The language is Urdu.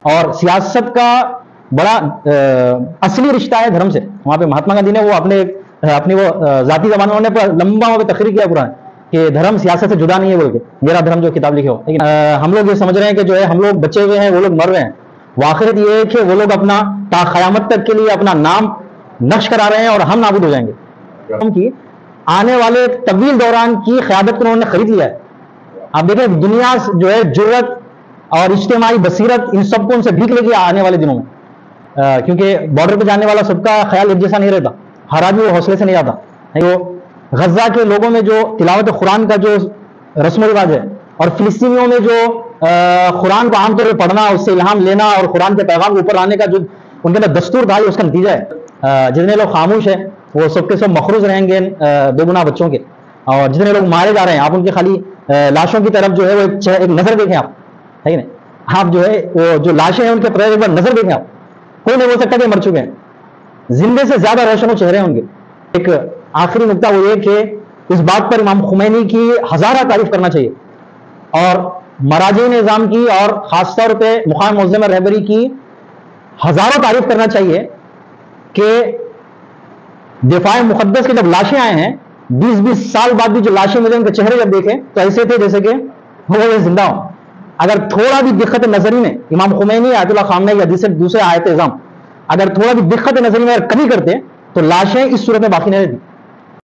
اور سیاست کا بڑا اصلی رشتہ ہے دھرم سے. وہاں پہ مہاتما گاندھی نے وہ اپنی وہ ذاتی زبان میں لمبا وہاں پہ تقریر کیا پورا کہ دھرم سیاست سے جدا نہیں ہے بول کے, میرا دھرم جو کتاب لکھے ہو. لیکن ہم لوگ یہ سمجھ رہے ہیں کہ جو ہے ہم لوگ بچے ہوئے ہیں, وہ لوگ مر رہے ہیں. واقعیت یہ ہے کہ وہ لوگ اپنا تا قیامت تک کے لیے اپنا نام نقش کرا رہے ہیں اور ہم نابود ہو جائیں گے. کی آنے والے طویل دوران کی قیادت کو انہوں نے خرید لیا ہے. آپ دیکھیں دنیا جو ہے جرت اور اجتماعی بصیرت ان سب کو ان سے بھیک لے گی آنے والے دنوں میں, کیونکہ بارڈر پہ جانے والا سب کا خیال ایک جیسا نہیں رہتا, ہر آدمی وہ حوصلے سے نہیں آتا. وہ غزہ کے لوگوں میں جو تلاوت قرآن کا جو رسم و رواج ہے, اور فلسطینیوں میں جو قرآن کو عام طور پہ پڑھنا, اس سے الہام لینا اور قرآن کے پیغام کے اوپر لانے کا جو ان کے اندر دستور تھا, اس کا نتیجہ ہے. جتنے لوگ خاموش ہیں وہ سب کے سب مخروض رہیں گے بے گناہ بچوں کے, اور جتنے لوگ مارے جا رہے ہیں آپ ان کی خالی لاشوں کی طرف جو ہے وہ ایک نظر دیکھیں آپ, ہے کہ نہیں. آپ جو ہے وہ جو لاشیں ہیں ان کے ایک بار نظر دیکھیں آپ, کوئی نہیں بول سکتا کہ مر چکے ہیں. زندے سے زیادہ روشن و چہرے ہیں ان کے. ایک آخری نقطہ وہ یہ کہ اس بات پر امام خمینی کی ہزارہ تعریف کرنا چاہیے, اور مراجع نظام کی اور خاص طور پہ مقام معظم رہبری کی ہزاروں تعریف کرنا چاہیے کہ دفاع مقدس کے جب لاشیں آئے ہیں 20-20 سال بعد بھی جو لاشیں ملے ان کے چہرے جب دیکھیں تو ایسے تھے جیسے کہ وہ زندہ ہوں. اگر تھوڑا بھی دقت نظری میں امام خمینی آیت اللہ خامنہ یا دوسرے آیت اعظام اگر تھوڑا بھی دقت نظری میں اگر کمی کرتے تو لاشیں اس صورت میں باقی نہیں رہتی.